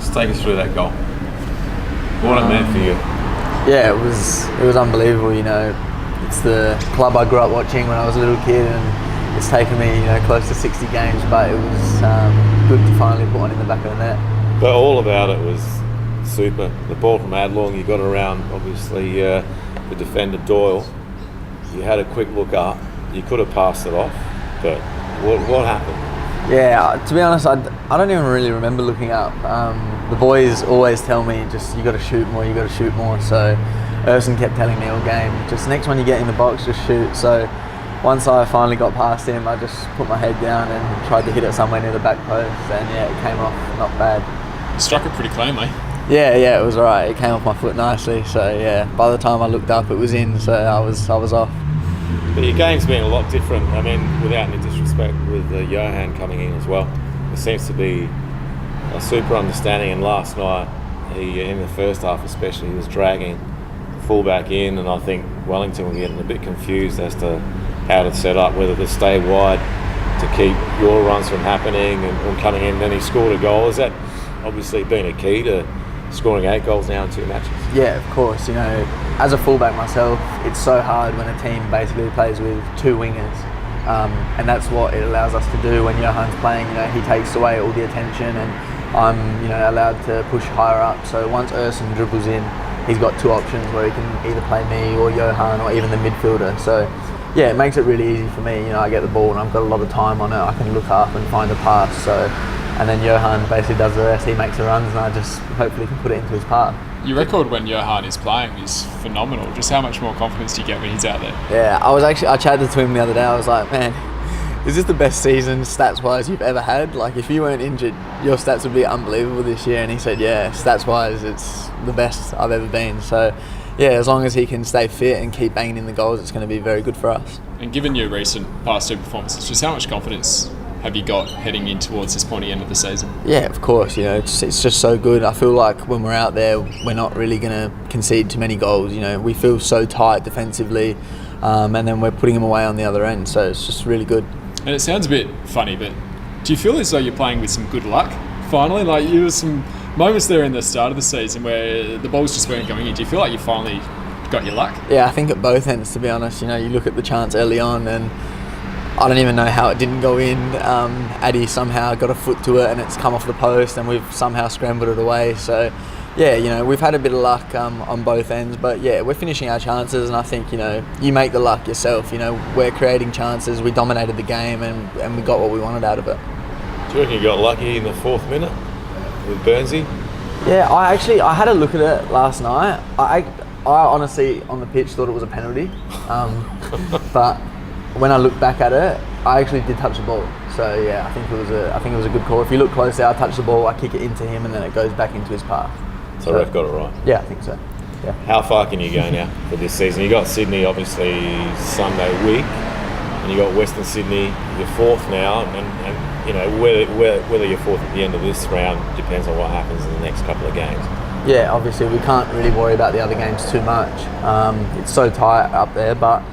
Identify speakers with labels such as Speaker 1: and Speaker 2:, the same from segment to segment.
Speaker 1: Just take us through that goal. What it meant for you?
Speaker 2: Yeah, it was unbelievable. It's the club I grew up watching when I was a little kid, and it's taken me close to 60 games, but it was good to finally put one in the back of the net.
Speaker 1: But all about it was super. The ball from Adelaide, you got around obviously the defender Doyle. You had a quick look up. You could have passed it off, but what happened?
Speaker 2: Yeah, to be honest, I don't even really remember looking up. The boys always tell me, just you got to shoot more, you got to shoot more. So Urson kept telling me all game, just next one you get in the box, just shoot. So once I finally got past him, I just put my head down and tried to hit it somewhere near the back post, and yeah, it came off not bad.
Speaker 3: You struck it pretty cleanly.
Speaker 2: Yeah, it was alright. It came off my foot nicely. So yeah, by the time I looked up, it was in. So I was off.
Speaker 1: But your game's been a lot different. I mean, without any disrespect, with Johan coming in as well, there seems to be a super understanding. And last night, he in the first half especially, he was dragging fullback in, and I think Wellington were getting a bit confused as to how to set up, whether to stay wide to keep your runs from happening and coming in. Then he scored a goal. Has that obviously been a key to scoring 8 goals now in 2 matches?
Speaker 2: Yeah, of course. As a fullback myself, it's so hard when a team basically plays with 2 wingers, and that's what it allows us to do when Johan's playing. He takes away all the attention, and I'm allowed to push higher up. So once Urson dribbles in, he's got 2 options where he can either play me or Johan or even the midfielder. So yeah, it makes it really easy for me. I get the ball and I've got a lot of time on it. I can look up and find a pass. And then Johan basically does the rest. He makes the runs, and I just hopefully can put it into his path.
Speaker 3: Your record when Johan is playing is phenomenal. Just how much more confidence do you get when he's out there?
Speaker 2: Yeah, I chatted to him the other day. I was like, man, is this the best season stats-wise you've ever had? Like, if you weren't injured, your stats would be unbelievable this year. And he said, yeah, stats-wise, it's the best I've ever been. So yeah, as long as he can stay fit and keep banging in the goals, it's going to be very good for us.
Speaker 3: And given your recent past 2 performances, just how much confidence have you got heading in towards this pointy end of the season? Yeah,
Speaker 2: of course. It's just so good. I feel like when we're out there, we're not really going to concede too many goals. We feel so tight defensively, and then we're putting them away on the other end. So it's just really good.
Speaker 3: And it sounds a bit funny, but do you feel as though you're playing with some good luck? Finally, like there was some moments there in the start of the season where the balls just weren't going in. Do you feel like you finally got your luck?
Speaker 2: Yeah, I think at both ends, to be honest. You look at the chance early on, and I don't even know how it didn't go in. Addy somehow got a foot to it and it's come off the post, and we've somehow scrambled it away. So yeah, we've had a bit of luck on both ends, but yeah, we're finishing our chances, and I think you make the luck yourself. We're creating chances, we dominated the game, and we got what we wanted out of it.
Speaker 1: Do you reckon you got lucky in the 4th minute with Burnsy?
Speaker 2: Yeah, I had a look at it last night. I honestly on the pitch thought it was a penalty, but when I look back at it, I actually did touch the ball. So yeah, I think it was a good call. If you look closely, I touch the ball, I kick it into him, and then it goes back into his path.
Speaker 1: So ref got it right.
Speaker 2: Yeah, I think so. Yeah.
Speaker 1: How far can you go now for this season? You got Sydney obviously Sunday week, and you got Western Sydney. You're 4th now, and whether you're 4th at the end of this round depends on what happens in the next couple of games.
Speaker 2: Yeah, obviously we can't really worry about the other games too much. It's so tight up there, but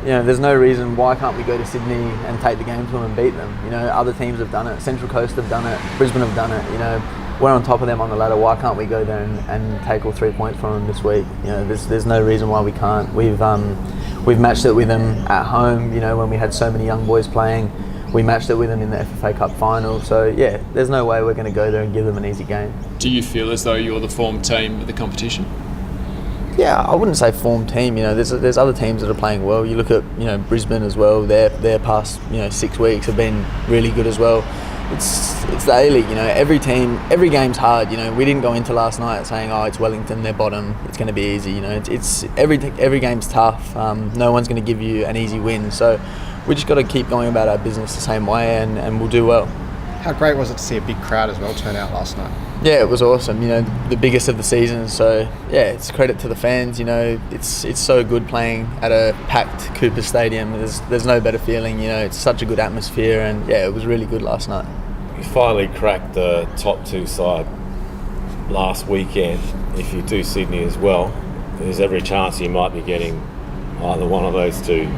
Speaker 2: there's no reason why can't we go to Sydney and take the game to them and beat them. Other teams have done it. Central Coast have done it. Brisbane have done it. We're on top of them on the ladder. Why can't we go there and take all 3 points from them this week? There's no reason why we can't. We've matched it with them at home. When we had so many young boys playing, we matched it with them in the FFA Cup final. So yeah, there's no way we're going to go there and give them an easy game.
Speaker 3: Do you feel as though you're the form team of the competition?
Speaker 2: Yeah, I wouldn't say form team. There's other teams that are playing well. You look at Brisbane as well. Their past 6 weeks have been really good as well. It's the A-League. Every game's hard. We didn't go into last night saying, oh, it's Wellington, they're bottom, it's going to be easy. It's every game's tough. No one's going to give you an easy win. So we just got to keep going about our business the same way, and we'll do well.
Speaker 4: How great was it to see a big crowd as well turn out last night?
Speaker 2: Yeah, it was awesome. The biggest of the season. So yeah, it's credit to the fans. It's so good playing at a packed Cooper Stadium. There's no better feeling. It's such a good atmosphere, and yeah, it was really good last night.
Speaker 1: You finally cracked the top 2 side last weekend. If you do Sydney as well, there's every chance you might be getting either one of those 2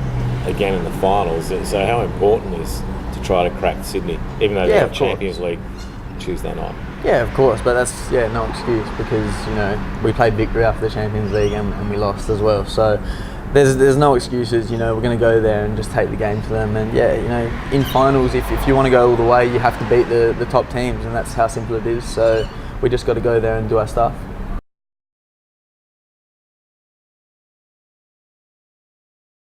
Speaker 1: again in the finals. So how important is to try to crack Sydney, even though they're Champions League Tuesday night?
Speaker 2: Yeah, of course, but that's no excuse because we played victory after the Champions League and we lost as well. So there's no excuses. We're going to go there and just take the game to them. And in finals, if you want to go all the way, you have to beat the top teams, and that's how simple it is. So we just got to go there and do our stuff.